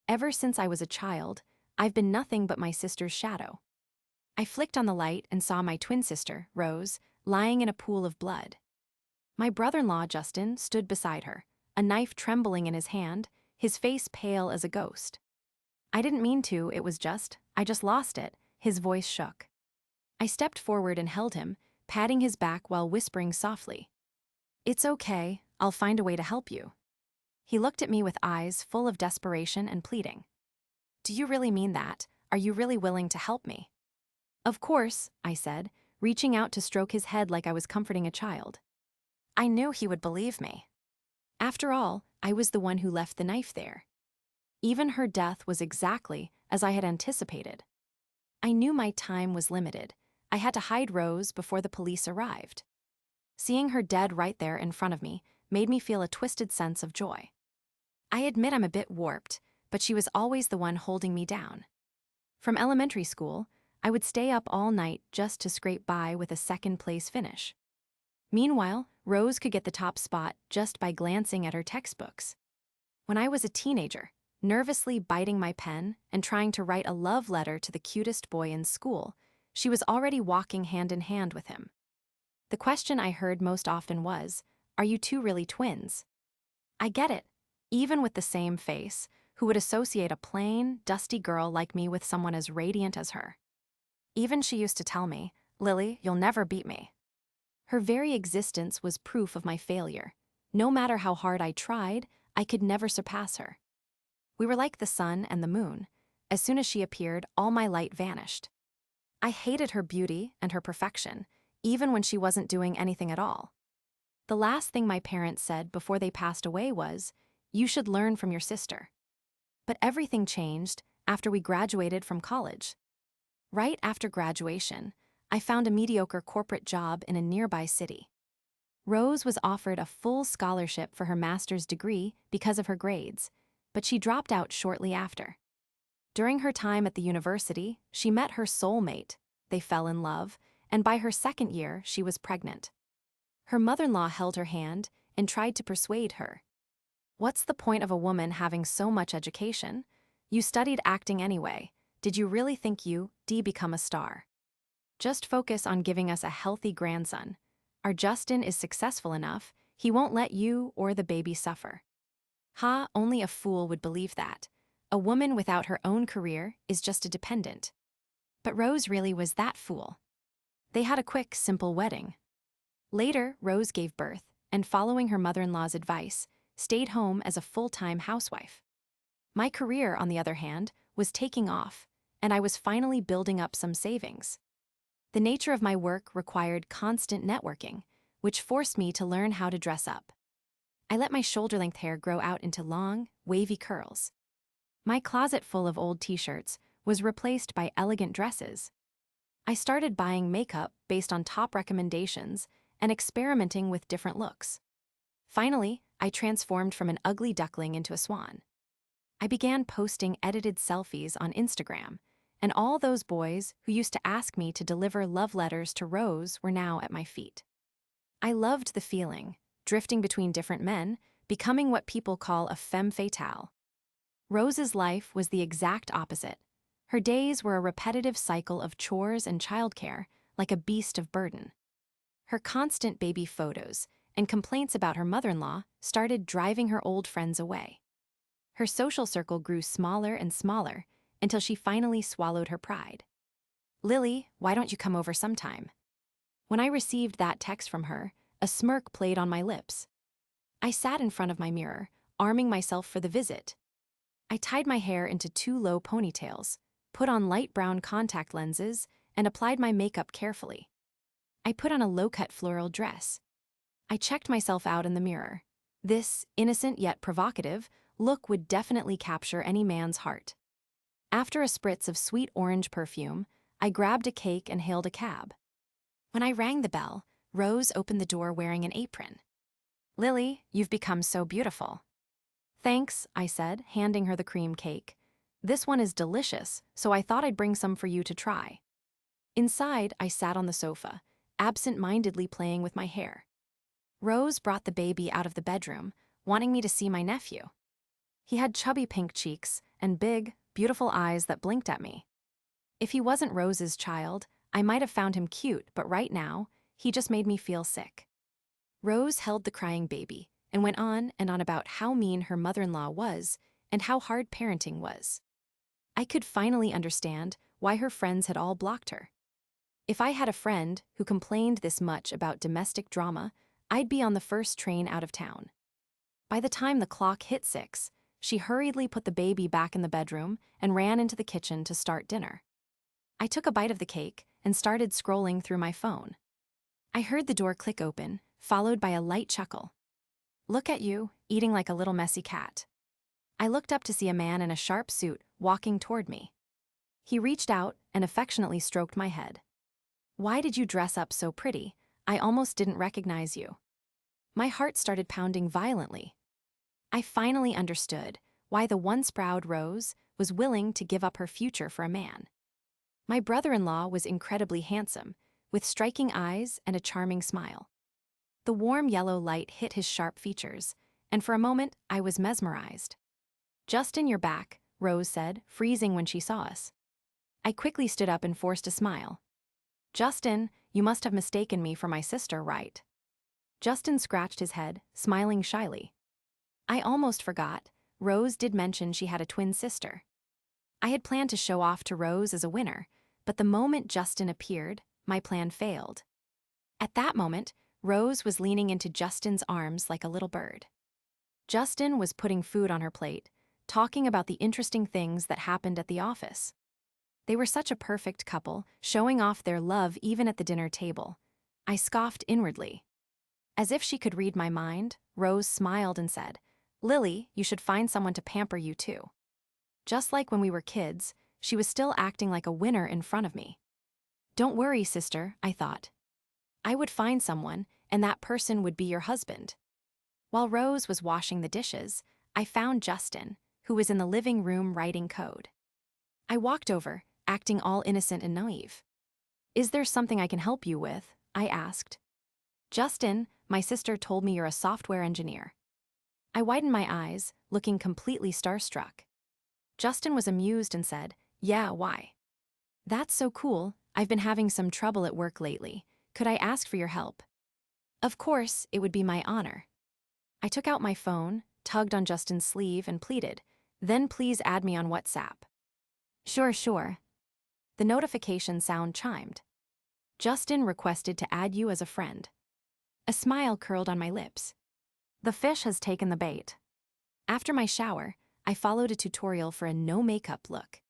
Ever since I was a child, I've been nothing but my sister's shadow. I flicked on the light and saw my twin sister, Rose, lying in a pool of blood. My brother-in-law, Justin, stood beside her, a knife trembling in his hand, his face pale as a ghost. I didn't mean to, I just lost it, his voice shook. I stepped forward and held him, patting his back while whispering softly. "It's okay, I'll find a way to help you." He looked at me with eyes full of desperation and pleading. "Do you really mean that? Are you really willing to help me?" "Of course," I said, reaching out to stroke his head like I was comforting a child. I knew he would believe me. After all, I was the one who left the knife there. Even her death was exactly as I had anticipated. I knew my time was limited. I had to hide Rose before the police arrived. Seeing her dead right there in front of me made me feel a twisted sense of joy. I admit I'm a bit warped, but she was always the one holding me down. From elementary school, I would stay up all night just to scrape by with a second-place finish. Meanwhile, Rose could get the top spot just by glancing at her textbooks. When I was a teenager, nervously biting my pen and trying to write a love letter to the cutest boy in school, she was already walking hand in hand with him. The question I heard most often was, "Are you two really twins?" I get it. Even with the same face, who would associate a plain, dusty girl like me with someone as radiant as her? Even she used to tell me, "Lily, you'll never beat me." Her very existence was proof of my failure. No matter how hard I tried, I could never surpass her. We were like the sun and the moon. As soon as she appeared, all my light vanished. I hated her beauty and her perfection, even when she wasn't doing anything at all. The last thing my parents said before they passed away was, "You should learn from your sister." But everything changed after we graduated from college. Right after graduation, I found a mediocre corporate job in a nearby city. Rose was offered a full scholarship for her master's degree because of her grades, but she dropped out shortly after. During her time at the university, she met her soulmate. They fell in love, and by her second year, she was pregnant. Her mother-in-law held her hand and tried to persuade her. "What's the point of a woman having so much education? You studied acting anyway. Did you really think you'd become a star? Just focus on giving us a healthy grandson. Our Justin is successful enough, he won't let you or the baby suffer." Ha, only a fool would believe that. A woman without her own career is just a dependent. But Rose really was that fool. They had a quick, simple wedding. Later, Rose gave birth, and following her mother-in-law's advice, stayed home as a full-time housewife. My career, on the other hand, was taking off, and I was finally building up some savings. The nature of my work required constant networking, which forced me to learn how to dress up. I let my shoulder-length hair grow out into long, wavy curls. My closet full of old t-shirts was replaced by elegant dresses. I started buying makeup based on top recommendations and experimenting with different looks. Finally, I transformed from an ugly duckling into a swan. I began posting edited selfies on Instagram, and all those boys who used to ask me to deliver love letters to Rose were now at my feet. I loved the feeling, drifting between different men, becoming what people call a femme fatale. Rose's life was the exact opposite. Her days were a repetitive cycle of chores and childcare, like a beast of burden. Her constant baby photos and complaints about her mother-in-law started driving her old friends away. Her social circle grew smaller and smaller until she finally swallowed her pride. "Lily, why don't you come over sometime?" When I received that text from her, a smirk played on my lips. I sat in front of my mirror, arming myself for the visit. I tied my hair into 2 low ponytails, put on light brown contact lenses, and applied my makeup carefully. I put on a low-cut floral dress. I checked myself out in the mirror. This, innocent yet provocative, look would definitely capture any man's heart. After a spritz of sweet orange perfume, I grabbed a cake and hailed a cab. When I rang the bell, Rose opened the door wearing an apron. "Lily, you've become so beautiful." "Thanks," I said, handing her the cream cake. "This one is delicious, so I thought I'd bring some for you to try." Inside, I sat on the sofa, absent-mindedly playing with my hair. Rose brought the baby out of the bedroom, wanting me to see my nephew. He had chubby pink cheeks and big, beautiful eyes that blinked at me. If he wasn't Rose's child, I might have found him cute, but right now, he just made me feel sick. Rose held the crying baby and went on and on about how mean her mother-in-law was and how hard parenting was. I could finally understand why her friends had all blocked her. If I had a friend who complained this much about domestic drama, I'd be on the first train out of town. By the time the clock hit 6, she hurriedly put the baby back in the bedroom and ran into the kitchen to start dinner. I took a bite of the cake and started scrolling through my phone. I heard the door click open, followed by a light chuckle. "Look at you, eating like a little messy cat." I looked up to see a man in a sharp suit walking toward me. He reached out and affectionately stroked my head. "Why did you dress up so pretty? I almost didn't recognize you." My heart started pounding violently. I finally understood why the once proud Rose was willing to give up her future for a man. My brother-in-law was incredibly handsome, with striking eyes and a charming smile. The warm yellow light hit his sharp features, and for a moment I was mesmerized. "Justin, you're back," Rose said, freezing when she saw us. I quickly stood up and forced a smile. "Justin, you must have mistaken me for my sister, right?" Justin scratched his head, smiling shyly. "I almost forgot. Rose did mention she had a twin sister." I had planned to show off to Rose as a winner, but the moment Justin appeared, my plan failed. At that moment, Rose was leaning into Justin's arms like a little bird. Justin was putting food on her plate, talking about the interesting things that happened at the office. They were such a perfect couple, showing off their love even at the dinner table. I scoffed inwardly. As if she could read my mind, Rose smiled and said, "Lily, you should find someone to pamper you too." Just like when we were kids, she was still acting like a winner in front of me. "Don't worry, sister," I thought. "I would find someone, and that person would be your husband." While Rose was washing the dishes, I found Justin, who was in the living room writing code. I walked over, acting all innocent and naive. "Is there something I can help you with?" I asked. "Justin, my sister told me you're a software engineer." I widened my eyes, looking completely starstruck. Justin was amused and said, "Yeah, why?" "That's so cool. I've been having some trouble at work lately. Could I ask for your help?" "Of course, it would be my honor." I took out my phone, tugged on Justin's sleeve, and pleaded, "Then please add me on WhatsApp." "Sure, sure." The notification sound chimed. "Justin requested to add you as a friend." A smile curled on my lips. The fish has taken the bait. After my shower, I followed a tutorial for a no-makeup look.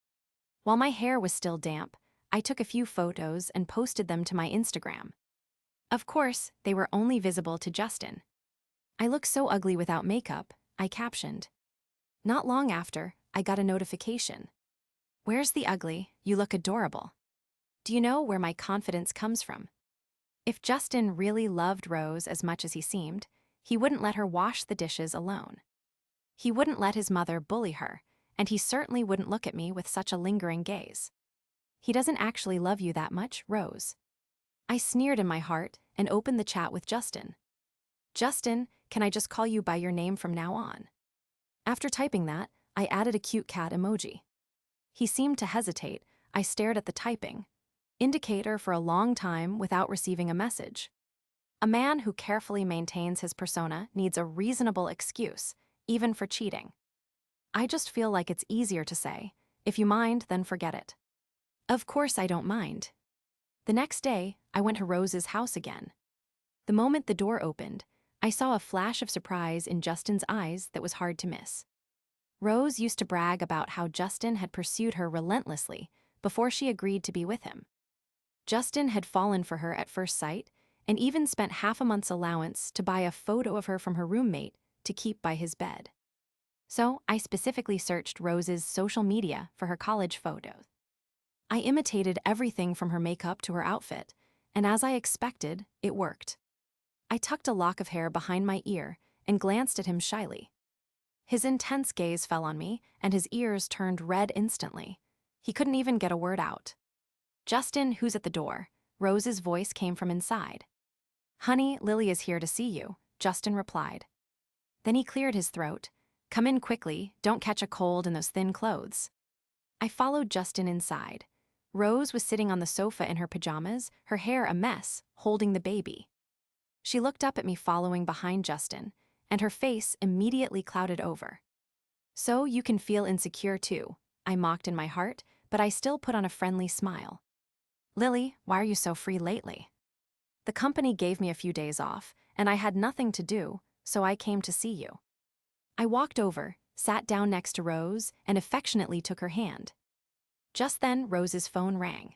While my hair was still damp, I took a few photos and posted them to my Instagram. Of course, they were only visible to Justin. "I look so ugly without makeup," I captioned. Not long after, I got a notification. "Where's the ugly? You look adorable." Do you know where my confidence comes from? If Justin really loved Rose as much as he seemed, he wouldn't let her wash the dishes alone. He wouldn't let his mother bully her, and he certainly wouldn't look at me with such a lingering gaze. He doesn't actually love you that much, Rose. I sneered in my heart and opened the chat with Justin. "Justin, can I just call you by your name from now on?" After typing that, I added a cute cat emoji. He seemed to hesitate. I stared at the typing, indicator for a long time without receiving a message. A man who carefully maintains his persona needs a reasonable excuse, even for cheating. I just feel like it's easier to say, "If you mind, then forget it." Of course I don't mind. The next day, I went to Rose's house again. The moment the door opened, I saw a flash of surprise in Justin's eyes that was hard to miss. Rose used to brag about how Justin had pursued her relentlessly before she agreed to be with him. Justin had fallen for her at first sight and even spent half a month's allowance to buy a photo of her from her roommate to keep by his bed. So I specifically searched Rose's social media for her college photos. I imitated everything from her makeup to her outfit, and as I expected, it worked. I tucked a lock of hair behind my ear and glanced at him shyly. His intense gaze fell on me, and his ears turned red instantly. He couldn't even get a word out. "Justin, who's at the door?" Rose's voice came from inside. "Honey, Lily is here to see you," Justin replied. Then he cleared his throat. Come in quickly, don't catch a cold in those thin clothes. I followed Justin inside. Rose was sitting on the sofa in her pajamas, her hair a mess, holding the baby. She looked up at me following behind Justin, and her face immediately clouded over. So you can feel insecure too, I mocked in my heart, but I still put on a friendly smile. Lily, why are you so free lately? The company gave me a few days off, and I had nothing to do, so I came to see you. I walked over, sat down next to Rose, and affectionately took her hand. Just then, Rose's phone rang.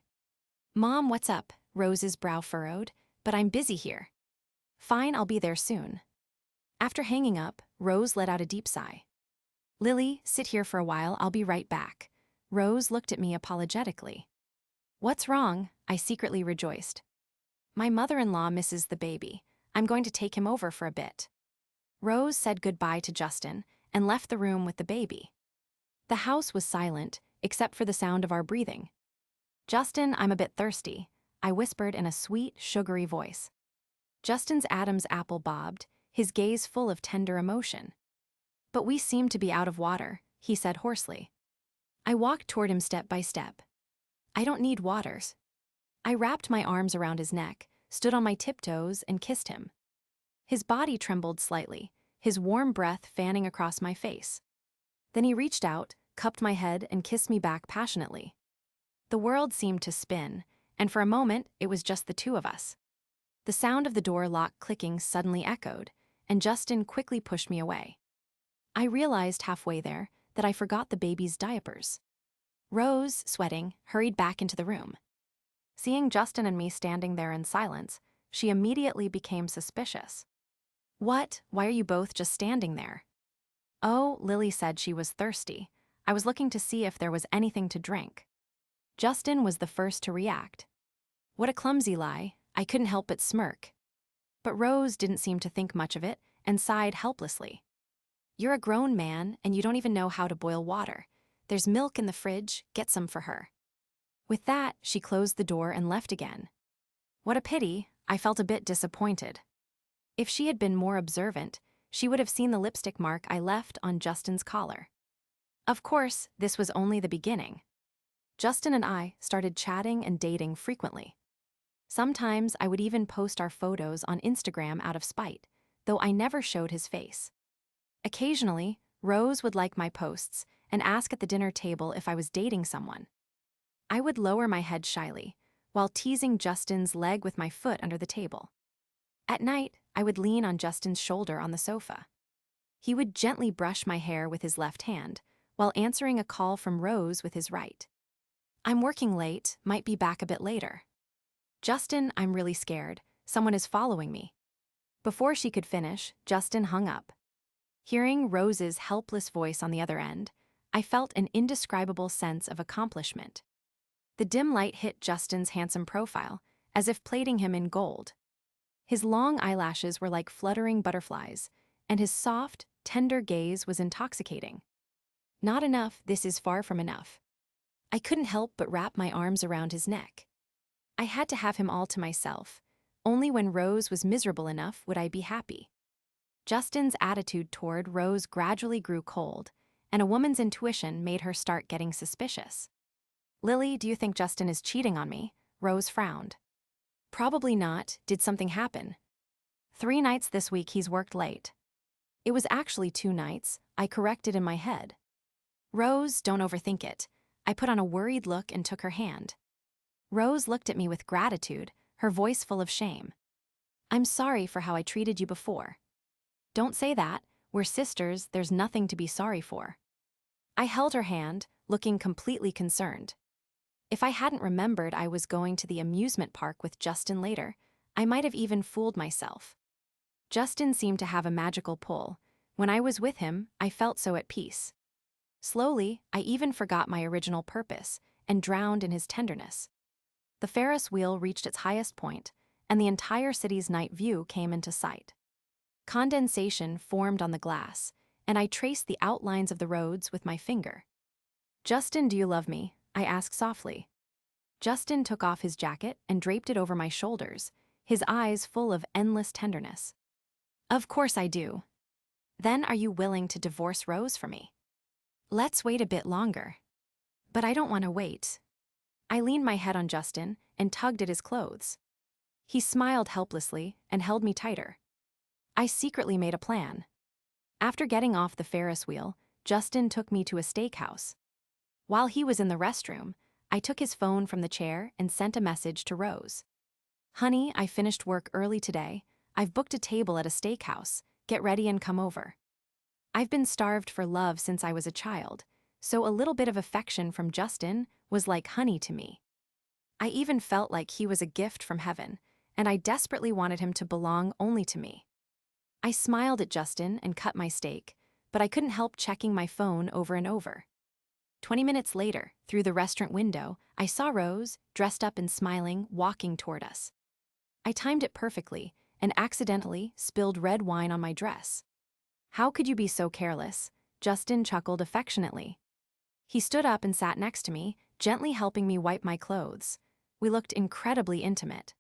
Mom, what's up? Rose's brow furrowed, but I'm busy here. Fine, I'll be there soon. After hanging up, Rose let out a deep sigh. Lily, sit here for a while, I'll be right back. Rose looked at me apologetically. What's wrong? I secretly rejoiced. My mother-in-law misses the baby. I'm going to take him over for a bit. Rose said goodbye to Justin and left the room with the baby. The house was silent, except for the sound of our breathing. Justin, I'm a bit thirsty, I whispered in a sweet, sugary voice. Justin's Adam's apple bobbed, his gaze full of tender emotion. But we seem to be out of water, he said hoarsely. I walked toward him step by step. I don't need waters. I wrapped my arms around his neck, stood on my tiptoes, and kissed him. His body trembled slightly, his warm breath fanning across my face. Then he reached out, cupped my head, and kissed me back passionately. The world seemed to spin, and for a moment it was just the two of us. The sound of the door lock clicking suddenly echoed, and Justin quickly pushed me away. I realized halfway there that I forgot the baby's diapers. Rose, sweating, hurried back into the room. Seeing Justin and me standing there in silence, she immediately became suspicious. What? Why are you both just standing there? Oh, Lily said she was thirsty. I was looking to see if there was anything to drink. Justin was the first to react. What a clumsy lie, I couldn't help but smirk. But Rose didn't seem to think much of it and sighed helplessly. You're a grown man and you don't even know how to boil water. There's milk in the fridge, get some for her. With that, she closed the door and left again. What a pity, I felt a bit disappointed. If she had been more observant, she would have seen the lipstick mark I left on Justin's collar. Of course, this was only the beginning. Justin and I started chatting and dating frequently. Sometimes I would even post our photos on Instagram out of spite, though I never showed his face. Occasionally, Rose would like my posts and ask at the dinner table if I was dating someone. I would lower my head shyly, while teasing Justin's leg with my foot under the table. At night, I would lean on Justin's shoulder on the sofa. He would gently brush my hair with his left hand, while answering a call from Rose with his right. I'm working late, might be back a bit later. Justin, I'm really scared. Someone is following me. Before she could finish, Justin hung up. Hearing Rose's helpless voice on the other end, I felt an indescribable sense of accomplishment. The dim light hit Justin's handsome profile, as if plating him in gold. His long eyelashes were like fluttering butterflies, and his soft, tender gaze was intoxicating. Not enough, this is far from enough. I couldn't help but wrap my arms around his neck. I had to have him all to myself. Only when Rose was miserable enough would I be happy. Justin's attitude toward Rose gradually grew cold, and a woman's intuition made her start getting suspicious. Lily, do you think Justin is cheating on me? Rose frowned. Probably not. Did something happen? 3 nights this week he's worked late. It was actually 2 nights, I corrected in my head. Rose, don't overthink it. I put on a worried look and took her hand. Rose looked at me with gratitude, her voice full of shame. I'm sorry for how I treated you before. Don't say that. We're sisters, there's nothing to be sorry for. I held her hand, looking completely concerned. If I hadn't remembered I was going to the amusement park with Justin later, I might have even fooled myself. Justin seemed to have a magical pull. When I was with him, I felt so at peace. Slowly, I even forgot my original purpose and drowned in his tenderness. The Ferris wheel reached its highest point, and the entire city's night view came into sight. Condensation formed on the glass, and I traced the outlines of the roads with my finger. Justin, do you love me? I asked softly. Justin took off his jacket and draped it over my shoulders, his eyes full of endless tenderness. Of course I do. Then are you willing to divorce Rose for me? Let's wait a bit longer. But I don't want to wait. I leaned my head on Justin and tugged at his clothes. He smiled helplessly and held me tighter. I secretly made a plan. After getting off the Ferris wheel, Justin took me to a steakhouse. While he was in the restroom, I took his phone from the chair and sent a message to Rose. Honey, I finished work early today. I've booked a table at a steakhouse. Get ready and come over. I've been starved for love since I was a child, so a little bit of affection from Justin was like honey to me. I even felt like he was a gift from heaven, and I desperately wanted him to belong only to me. I smiled at Justin and cut my steak, but I couldn't help checking my phone over and over. 20 minutes later, through the restaurant window, I saw Rose, dressed up and smiling, walking toward us. I timed it perfectly and accidentally spilled red wine on my dress. How could you be so careless? Justin chuckled affectionately. He stood up and sat next to me, gently helping me wipe my clothes. We looked incredibly intimate.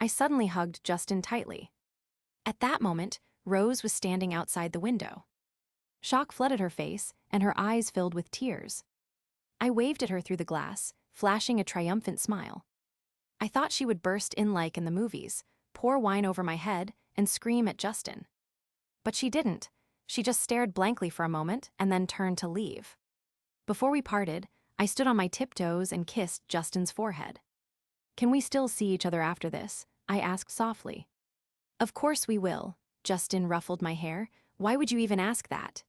I suddenly hugged Justin tightly. At that moment, Rose was standing outside the window. Shock flooded her face, and her eyes filled with tears. I waved at her through the glass, flashing a triumphant smile. I thought she would burst in like in the movies, pour wine over my head, and scream at Justin. But she didn't. She just stared blankly for a moment and then turned to leave. Before we parted, I stood on my tiptoes and kissed Justin's forehead. Can we still see each other after this? I asked softly. Of course we will. Justin ruffled my hair. Why would you even ask that?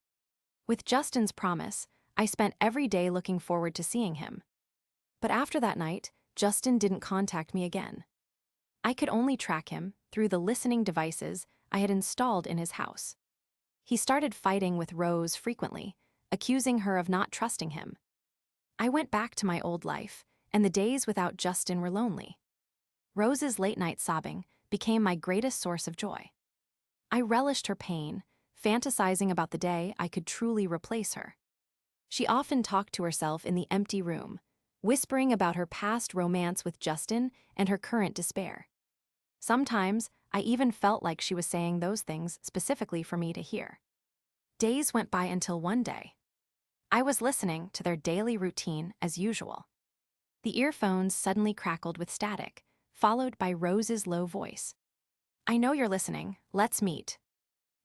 With Justin's promise, I spent every day looking forward to seeing him. But after that night, Justin didn't contact me again. I could only track him through the listening devices I had installed in his house. He started fighting with Rose frequently, accusing her of not trusting him. I went back to my old life, and the days without Justin were lonely. Rose's late-night sobbing became my greatest source of joy. I relished her pain, fantasizing about the day I could truly replace her. She often talked to herself in the empty room, whispering about her past romance with Justin and her current despair. Sometimes, I even felt like she was saying those things specifically for me to hear. Days went by until one day. I was listening to their daily routine as usual. The earphones suddenly crackled with static, followed by Rose's low voice. I know you're listening, let's meet.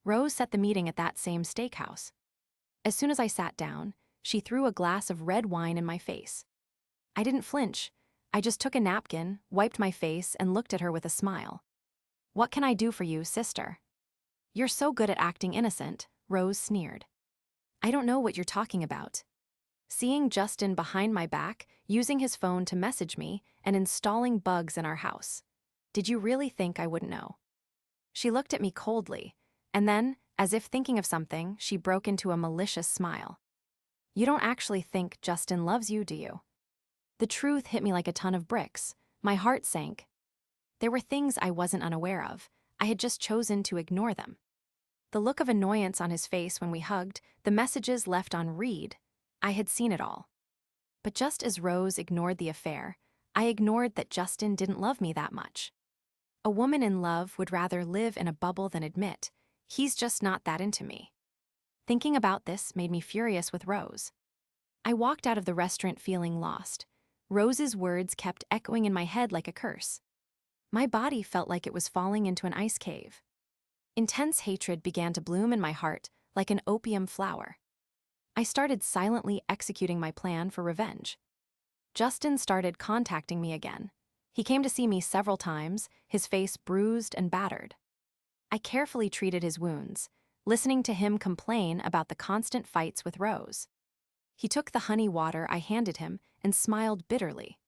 Rose set the meeting at that same steakhouse. As soon as I sat down, she threw a glass of red wine in my face. I didn't flinch. I just took a napkin, wiped my face, and looked at her with a smile. What can I do for you, sister? You're so good at acting innocent, Rose sneered. I don't know what you're talking about. Seeing Justin behind my back, using his phone to message me, and installing bugs in our house. Did you really think I wouldn't know? She looked at me coldly, and then, as if thinking of something, she broke into a malicious smile. You don't actually think Justin loves you, do you? The truth hit me like a ton of bricks. My heart sank. There were things I wasn't unaware of. I had just chosen to ignore them. The look of annoyance on his face when we hugged, the messages left on read. I had seen it all. But just as Rose ignored the affair, I ignored that Justin didn't love me that much. A woman in love would rather live in a bubble than admit, he's just not that into me. Thinking about this made me furious with Rose. I walked out of the restaurant feeling lost. Rose's words kept echoing in my head like a curse. My body felt like it was falling into an ice cave. Intense hatred began to bloom in my heart like an opium flower. I started silently executing my plan for revenge. Justin started contacting me again. He came to see me several times, his face bruised and battered. I carefully treated his wounds, listening to him complain about the constant fights with Rose. He took the honey water I handed him and smiled bitterly.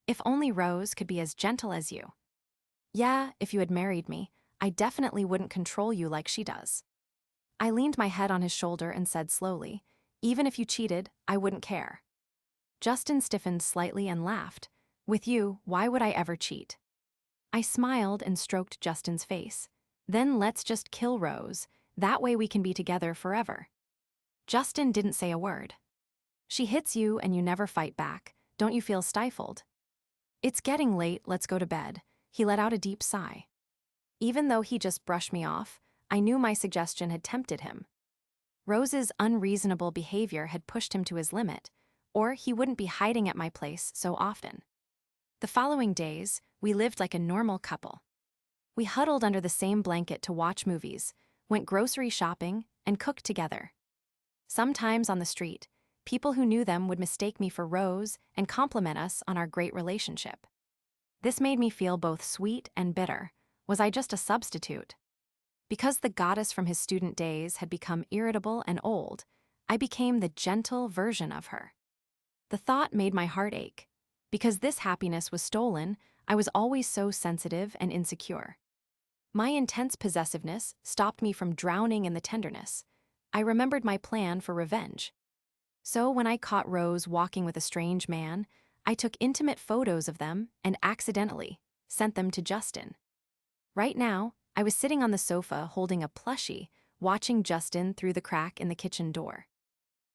If only Rose could be as gentle as you. Yeah, if you had married me, I definitely wouldn't control you like she does. I leaned my head on his shoulder and said slowly, even if you cheated, I wouldn't care. Justin stiffened slightly and laughed. With you, why would I ever cheat? I smiled and stroked Justin's face. Then let's just kill Rose. That way we can be together forever. Justin didn't say a word. She hits you and you never fight back. Don't you feel stifled? It's getting late, let's go to bed. He let out a deep sigh. Even though he just brushed me off, I knew my suggestion had tempted him. Rose's unreasonable behavior had pushed him to his limit, or he wouldn't be hiding at my place so often. The following days, we lived like a normal couple. We huddled under the same blanket to watch movies, went grocery shopping, and cooked together. Sometimes on the street, people who knew them would mistake me for Rose and compliment us on our great relationship. This made me feel both sweet and bitter. Was I just a substitute? Because the goddess from his student days had become irritable and old, I became the gentle version of her. The thought made my heart ache. Because this happiness was stolen, I was always so sensitive and insecure. My intense possessiveness stopped me from drowning in the tenderness. I remembered my plan for revenge. So when I caught Rose walking with a strange man, I took intimate photos of them and accidentally sent them to Justin. Right now, I was sitting on the sofa holding a plushie, watching Justin through the crack in the kitchen door.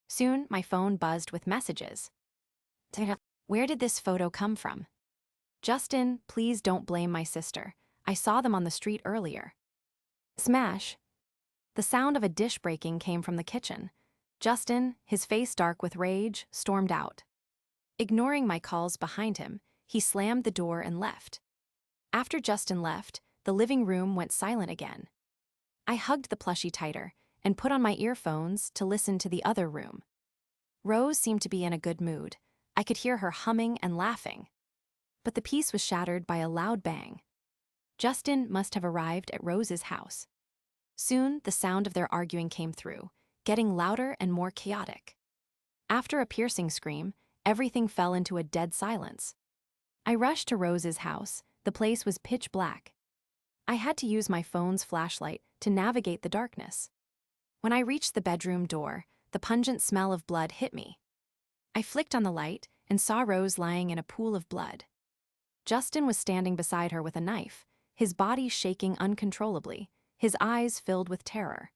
Soon, my phone buzzed with messages. Where did this photo come from? Justin, please don't blame my sister. I saw them on the street earlier. Smash. The sound of a dish breaking came from the kitchen. Justin, his face dark with rage, stormed out. Ignoring my calls behind him, he slammed the door and left. After Justin left, the living room went silent again. I hugged the plushie tighter and put on my earphones to listen to the other room. Rose seemed to be in a good mood. I could hear her humming and laughing. But the peace was shattered by a loud bang. Justin must have arrived at Rose's house. Soon, the sound of their arguing came through, getting louder and more chaotic. After a piercing scream, everything fell into a dead silence. I rushed to Rose's house. The place was pitch black. I had to use my phone's flashlight to navigate the darkness. When I reached the bedroom door, the pungent smell of blood hit me. I flicked on the light and saw Rose lying in a pool of blood. Justin was standing beside her with a knife, his body shaking uncontrollably, his eyes filled with terror.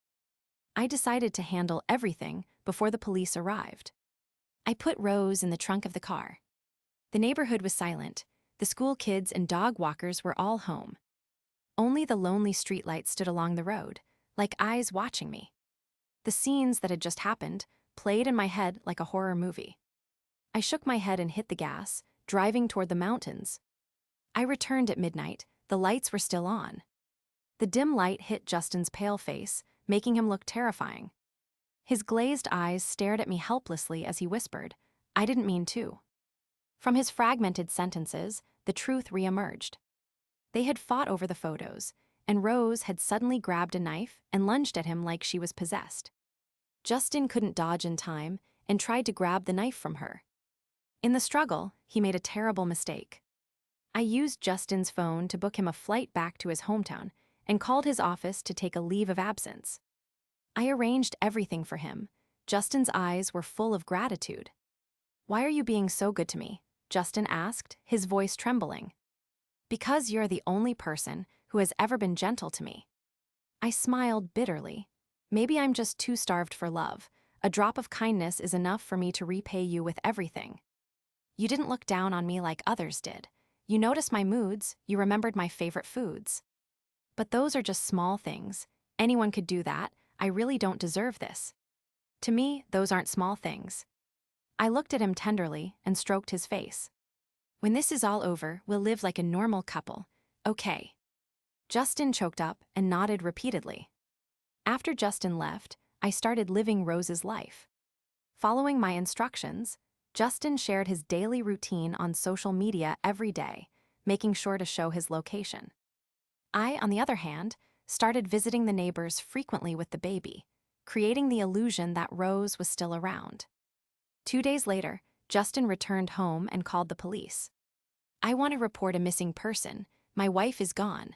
I decided to handle everything before the police arrived. I put Rose in the trunk of the car. The neighborhood was silent. The school kids and dog walkers were all home. Only the lonely streetlights stood along the road, like eyes watching me. The scenes that had just happened played in my head like a horror movie. I shook my head and hit the gas, driving toward the mountains. I returned at midnight. The lights were still on. The dim light hit Justin's pale face, making him look terrifying. His glazed eyes stared at me helplessly as he whispered, "I didn't mean to." From his fragmented sentences, the truth reemerged. They had fought over the photos, and Rose had suddenly grabbed a knife and lunged at him like she was possessed. Justin couldn't dodge in time and tried to grab the knife from her. In the struggle, he made a terrible mistake. I used Justin's phone to book him a flight back to his hometown and called his office to take a leave of absence. I arranged everything for him. Justin's eyes were full of gratitude. "Why are you being so good to me?" Justin asked, his voice trembling. "Because you're the only person who has ever been gentle to me." I smiled bitterly. Maybe I'm just too starved for love. A drop of kindness is enough for me to repay you with everything. You didn't look down on me like others did. You noticed my moods, you remembered my favorite foods. But those are just small things. Anyone could do that. I really don't deserve this. To me, those aren't small things. I looked at him tenderly and stroked his face. "When this is all over, we'll live like a normal couple. Okay." Justin choked up and nodded repeatedly. After Justin left, I started living Rose's life. Following my instructions, Justin shared his daily routine on social media every day, making sure to show his location. I, on the other hand, started visiting the neighbors frequently with the baby, creating the illusion that Rose was still around. 2 days later, Justin returned home and called the police. "I want to report a missing person. My wife is gone."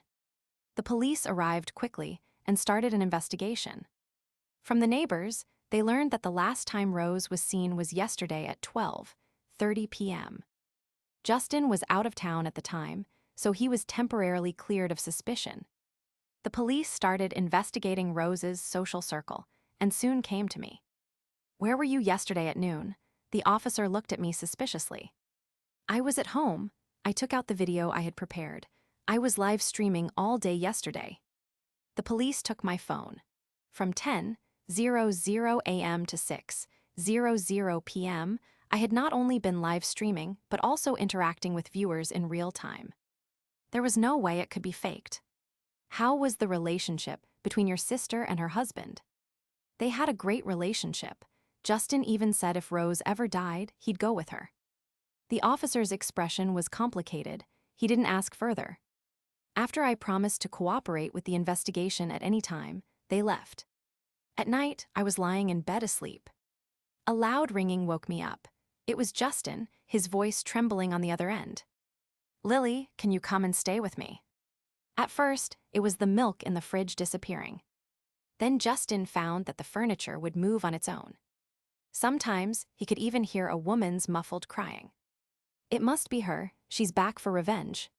The police arrived quickly and started an investigation. From the neighbors, they learned that the last time Rose was seen was yesterday at 12:30 p.m. Justin was out of town at the time, so he was temporarily cleared of suspicion. The police started investigating Rose's social circle and soon came to me. "Where were you yesterday at noon?" The officer looked at me suspiciously. "I was at home. I took out the video I had prepared. I was live streaming all day yesterday." The police took my phone. From 10:00 a.m. to 6:00 p.m., I had not only been live streaming, but also interacting with viewers in real time. There was no way it could be faked. How was the relationship between your sister and her husband? They had a great relationship. Justin even said if Rose ever died, he'd go with her. The officer's expression was complicated. He didn't ask further. After I promised to cooperate with the investigation at any time, they left. At night, I was lying in bed asleep. A loud ringing woke me up. It was Justin, his voice trembling on the other end. "Lily, can you come and stay with me?" At first, it was the milk in the fridge disappearing. Then Justin found that the furniture would move on its own. Sometimes, he could even hear a woman's muffled crying. It must be her, she's back for revenge.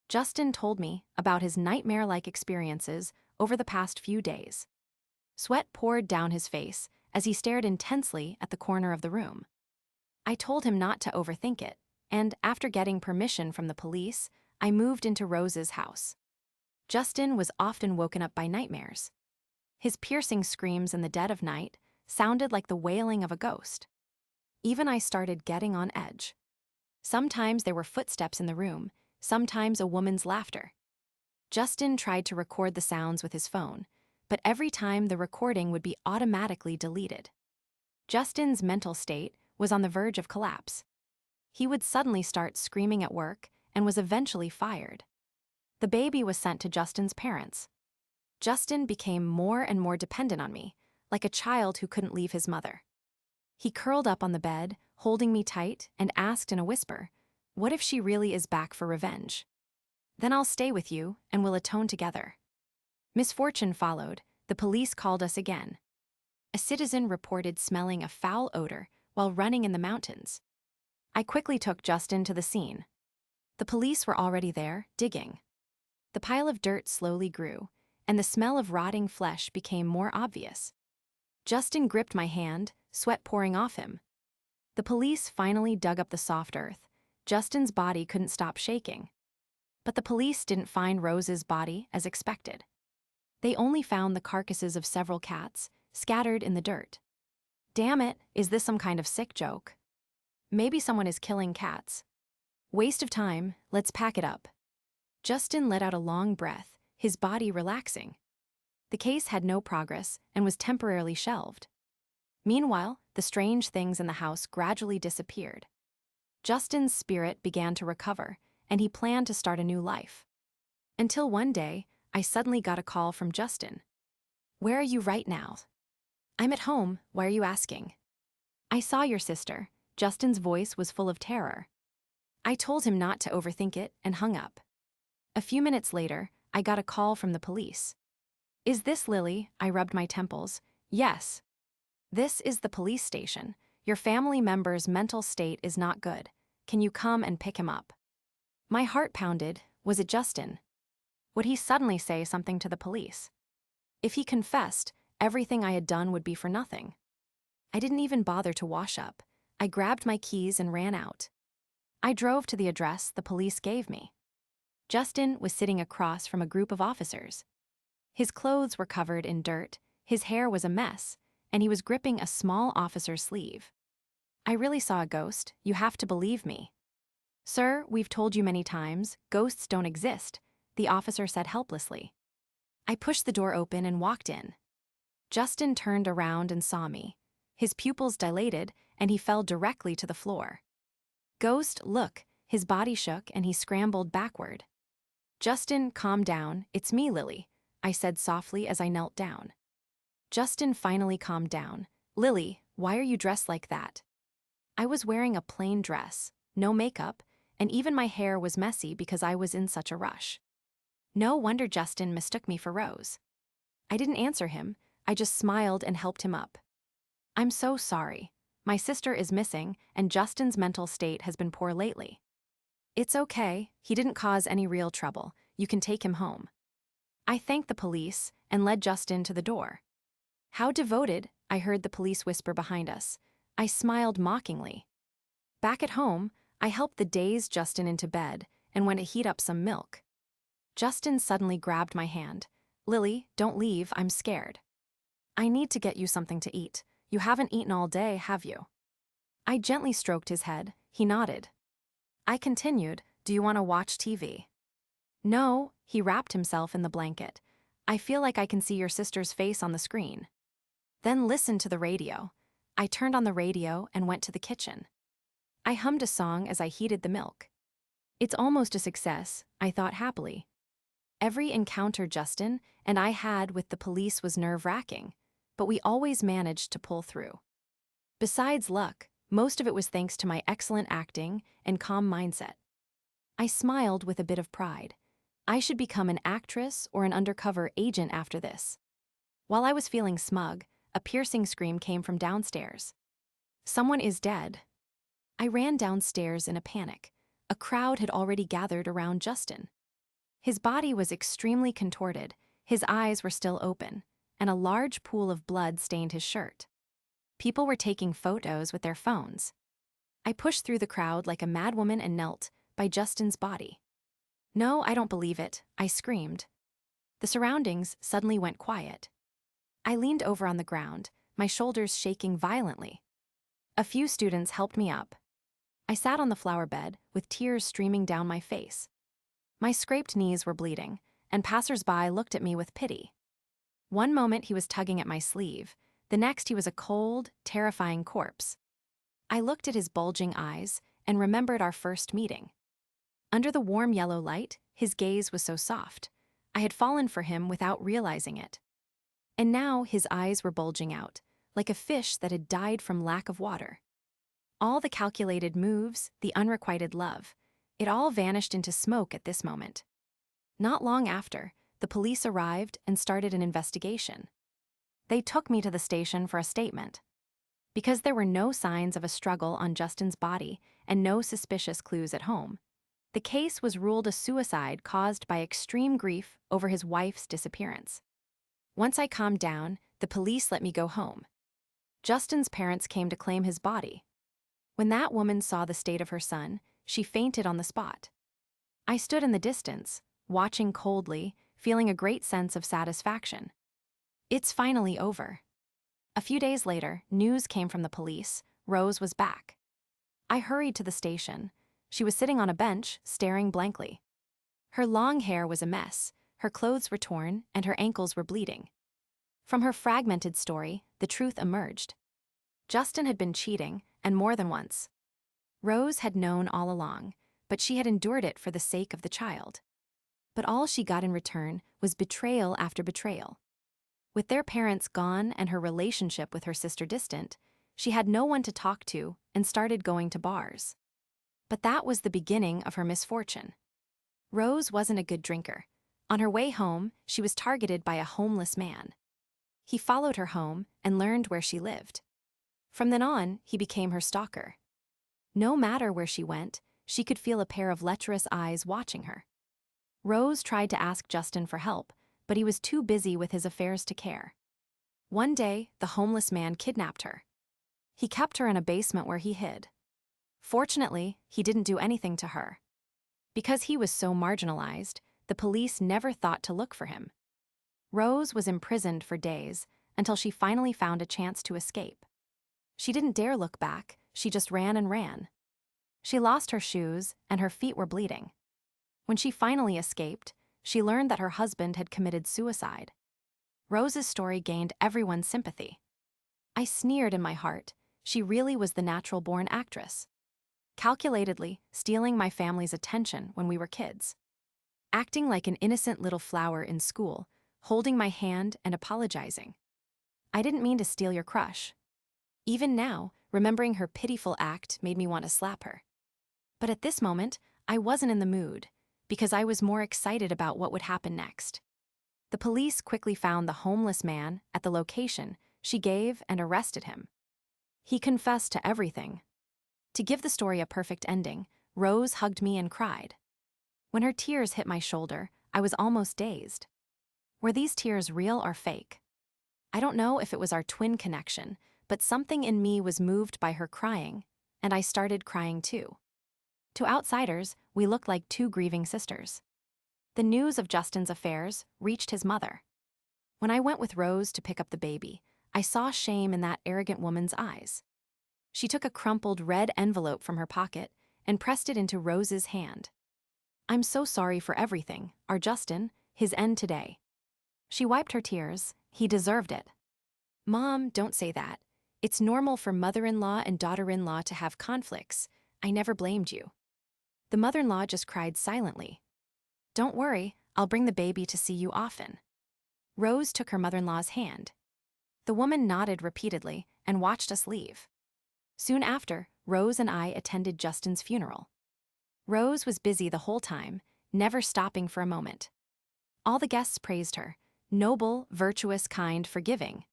Justin told me about his nightmare-like experiences over the past few days. Sweat poured down his face as he stared intensely at the corner of the room. I told him not to overthink it, and after getting permission from the police, I moved into Rose's house. Justin was often woken up by nightmares. His piercing screams in the dead of night sounded like the wailing of a ghost. Even I started getting on edge. Sometimes there were footsteps in the room, sometimes a woman's laughter. Justin tried to record the sounds with his phone, but every time the recording would be automatically deleted. Justin's mental state was on the verge of collapse. He would suddenly start screaming at work and was eventually fired. The baby was sent to Justin's parents. Justin became more and more dependent on me, like a child who couldn't leave his mother. He curled up on the bed, holding me tight, and asked in a whisper, "What if she really is back for revenge? Then I'll stay with you, and we'll atone together." Misfortune followed. The police called us again. A citizen reported smelling a foul odor while running in the mountains. I quickly took Justin to the scene. The police were already there, digging. The pile of dirt slowly grew, and the smell of rotting flesh became more obvious. Justin gripped my hand, sweat pouring off him. The police finally dug up the soft earth. Justin's body couldn't stop shaking. But the police didn't find Rose's body as expected. They only found the carcasses of several cats, scattered in the dirt. Damn it, is this some kind of sick joke? Maybe someone is killing cats. Waste of time, let's pack it up. Justin let out a long breath, his body relaxing. The case had no progress and was temporarily shelved. Meanwhile, the strange things in the house gradually disappeared. Justin's spirit began to recover, and he planned to start a new life. Until one day, I suddenly got a call from Justin. "Where are you right now?" "I'm at home, why are you asking?" "I saw your sister." Justin's voice was full of terror. I told him not to overthink it and hung up. A few minutes later, I got a call from the police. "Is this Lily?" I rubbed my temples. "Yes." "This is the police station. Your family member's mental state is not good. Can you come and pick him up?" My heart pounded. Was it Justin? Would he suddenly say something to the police? If he confessed, everything I had done would be for nothing. I didn't even bother to wash up. I grabbed my keys and ran out. I drove to the address the police gave me. Justin was sitting across from a group of officers. His clothes were covered in dirt, his hair was a mess, and he was gripping a small officer's sleeve. "I really saw a ghost. You have to believe me." "Sir, we've told you many times, ghosts don't exist," the officer said helplessly. I pushed the door open and walked in. Justin turned around and saw me. His pupils dilated, and he fell directly to the floor. "Ghost, look," his body shook and he scrambled backward. "Justin, calm down, it's me, Lily," I said softly as I knelt down. Justin finally calmed down. "Lily, why are you dressed like that?" I was wearing a plain dress, no makeup, and even my hair was messy because I was in such a rush. No wonder Justin mistook me for Rose. I didn't answer him, I just smiled and helped him up. "I'm so sorry. My sister is missing, and Justin's mental state has been poor lately." "It's okay, he didn't cause any real trouble. You can take him home." I thanked the police and led Justin to the door. "How devoted," I heard the police whisper behind us. I smiled mockingly. Back at home, I helped the dazed Justin into bed and went to heat up some milk. Justin suddenly grabbed my hand. "Lily, don't leave, I'm scared. I need to get you something to eat. You haven't eaten all day, have you?" I gently stroked his head. He nodded. I continued, "Do you want to watch TV?" "No," he wrapped himself in the blanket. "I feel like I can see your sister's face on the screen." "Then listen to the radio." I turned on the radio and went to the kitchen. I hummed a song as I heated the milk. "It's almost a success," I thought happily. Every encounter Justin and I had with the police was nerve-wracking, but we always managed to pull through. Besides luck, most of it was thanks to my excellent acting and calm mindset. I smiled with a bit of pride. I should become an actress or an undercover agent after this. While I was feeling smug, a piercing scream came from downstairs. "Someone is dead." I ran downstairs in a panic. A crowd had already gathered around Justin. His body was extremely contorted, his eyes were still open, and a large pool of blood stained his shirt. People were taking photos with their phones. I pushed through the crowd like a madwoman and knelt by Justin's body. "No, I don't believe it," I screamed. The surroundings suddenly went quiet. I leaned over on the ground, my shoulders shaking violently. A few students helped me up. I sat on the flower bed with tears streaming down my face. My scraped knees were bleeding, and passers-by looked at me with pity. One moment he was tugging at my sleeve, the next he was a cold, terrifying corpse. I looked at his bulging eyes and remembered our first meeting. Under the warm yellow light, his gaze was so soft. I had fallen for him without realizing it. And now his eyes were bulging out, like a fish that had died from lack of water. All the calculated moves, the unrequited love, it all vanished into smoke at this moment. Not long after, the police arrived and started an investigation. They took me to the station for a statement. Because there were no signs of a struggle on Justin's body and no suspicious clues at home, the case was ruled a suicide caused by extreme grief over his wife's disappearance. Once I calmed down, the police let me go home. Justin's parents came to claim his body. When that woman saw the state of her son, she fainted on the spot. I stood in the distance, watching coldly, feeling a great sense of satisfaction. It's finally over. A few days later, news came from the police. Rose was back. I hurried to the station. She was sitting on a bench, staring blankly. Her long hair was a mess, her clothes were torn, and her ankles were bleeding. From her fragmented story, the truth emerged. Justin had been cheating, and more than once. Rose had known all along, but she had endured it for the sake of the child. But all she got in return was betrayal after betrayal. With their parents gone and her relationship with her sister distant, she had no one to talk to and started going to bars. But that was the beginning of her misfortune. Rose wasn't a good drinker. On her way home, she was targeted by a homeless man. He followed her home and learned where she lived. From then on, he became her stalker. No matter where she went, she could feel a pair of lecherous eyes watching her. Rose tried to ask Justin for help, but he was too busy with his affairs to care. One day, the homeless man kidnapped her. He kept her in a basement where he hid. Fortunately, he didn't do anything to her. Because he was so marginalized, the police never thought to look for him. Rose was imprisoned for days until she finally found a chance to escape. She didn't dare look back, she just ran and ran. She lost her shoes and her feet were bleeding. When she finally escaped, she learned that her husband had committed suicide. Rose's story gained everyone's sympathy. I sneered in my heart. She really was the natural-born actress. Calculatedly, stealing my family's attention when we were kids. Acting like an innocent little flower in school, holding my hand and apologizing. I didn't mean to steal your crush. Even now, remembering her pitiful act made me want to slap her. But at this moment, I wasn't in the mood, because I was more excited about what would happen next. The police quickly found the homeless man at the location she gave and arrested him. He confessed to everything. To give the story a perfect ending, Rose hugged me and cried. When her tears hit my shoulder, I was almost dazed. Were these tears real or fake? I don't know if it was our twin connection, but something in me was moved by her crying, and I started crying too. To outsiders, we looked like two grieving sisters. The news of Justin's affairs reached his mother. When I went with Rose to pick up the baby, I saw shame in that arrogant woman's eyes. She took a crumpled red envelope from her pocket and pressed it into Rose's hand. "I'm so sorry for everything, our Justin, his end today." She wiped her tears. "He deserved it." "Mom, don't say that. It's normal for mother-in-law and daughter-in-law to have conflicts. I never blamed you." The mother-in-law just cried silently. "Don't worry, I'll bring the baby to see you often." Rose took her mother-in-law's hand. The woman nodded repeatedly and watched us leave. Soon after, Rose and I attended Justin's funeral. Rose was busy the whole time, never stopping for a moment. All the guests praised her: noble, virtuous, kind, forgiving.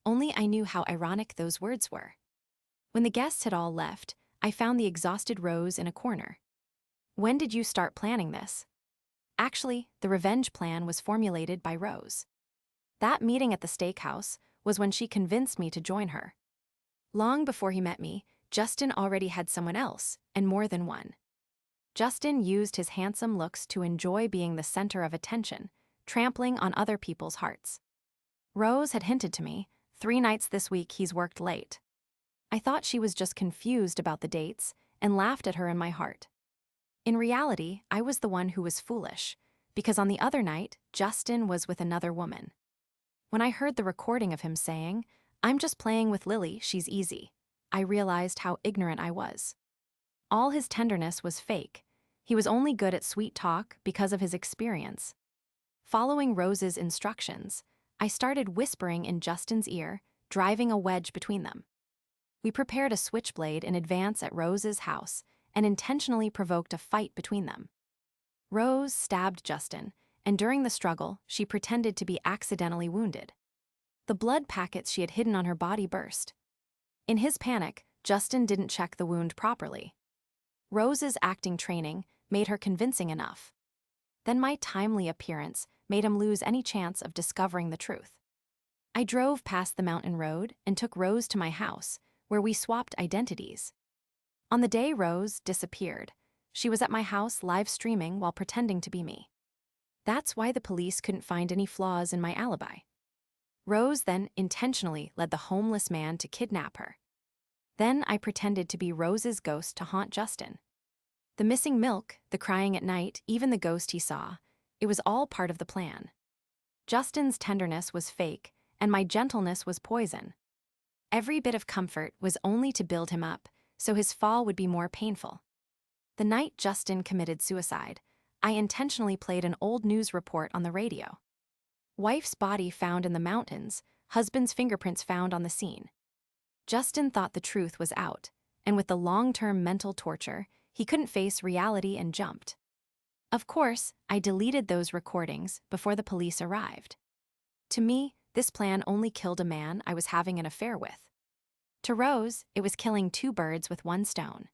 Only I knew how ironic those words were. When the guests had all left, I found the exhausted Rose in a corner. "When did you start planning this?" Actually, the revenge plan was formulated by Rose. That meeting at the steakhouse was when she convinced me to join her. Long before he met me, Justin already had someone else, and more than one. Justin used his handsome looks to enjoy being the center of attention, trampling on other people's hearts. Rose had hinted to me, 3 nights this week he's worked late. I thought she was just confused about the dates and laughed at her in my heart. In reality, I was the one who was foolish, because on the other night, Justin was with another woman. When I heard the recording of him saying, "I'm just playing with Lily, she's easy," I realized how ignorant I was. All his tenderness was fake. He was only good at sweet talk because of his experience. Following Rose's instructions, I started whispering in Justin's ear, driving a wedge between them. We prepared a switchblade in advance at Rose's house and intentionally provoked a fight between them. Rose stabbed Justin, and during the struggle, she pretended to be accidentally wounded. The blood packets she had hidden on her body burst. In his panic, Justin didn't check the wound properly. Rose's acting training made her convincing enough. Then my timely appearance made him lose any chance of discovering the truth. I drove past the mountain road and took Rose to my house, where we swapped identities. On the day Rose disappeared, she was at my house live streaming while pretending to be me. That's why the police couldn't find any flaws in my alibi. Rose then intentionally led the homeless man to kidnap her. Then I pretended to be Rose's ghost to haunt Justin. The missing milk, the crying at night, even the ghost he saw, it was all part of the plan. Justin's tenderness was fake, and my gentleness was poison. Every bit of comfort was only to build him up, so his fall would be more painful. The night Justin committed suicide, I intentionally played an old news report on the radio. Wife's body found in the mountains, husband's fingerprints found on the scene. Justin thought the truth was out, and with the long-term mental torture, he couldn't face reality and jumped. Of course, I deleted those recordings before the police arrived. To me, this plan only killed a man I was having an affair with. To Rose, it was killing 2 birds with 1 stone.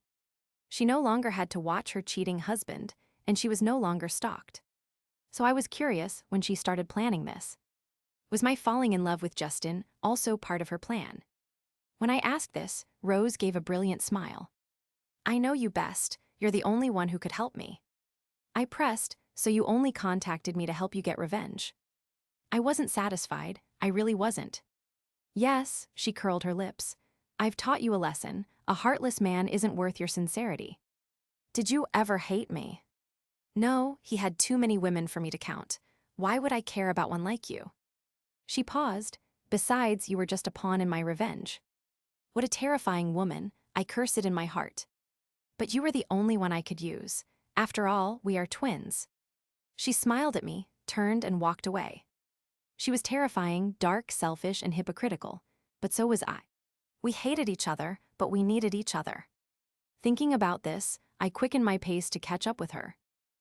She no longer had to watch her cheating husband, and she was no longer stalked. So I was curious when she started planning this. Was my falling in love with Justin also part of her plan? When I asked this, Rose gave a brilliant smile. "I know you best. You're the only one who could help me." I pressed, "So you only contacted me to help you get revenge?" I wasn't satisfied. I really wasn't. "Yes," she curled her lips. "I've taught you a lesson. A heartless man isn't worth your sincerity." "Did you ever hate me?" "No, he had too many women for me to count. Why would I care about one like you?" She paused. "Besides, you were just a pawn in my revenge." What a terrifying woman, I cursed it in my heart. "But you were the only one I could use. After all, we are twins." She smiled at me, turned and walked away. She was terrifying, dark, selfish, and hypocritical, but so was I. We hated each other, but we needed each other. Thinking about this, I quickened my pace to catch up with her.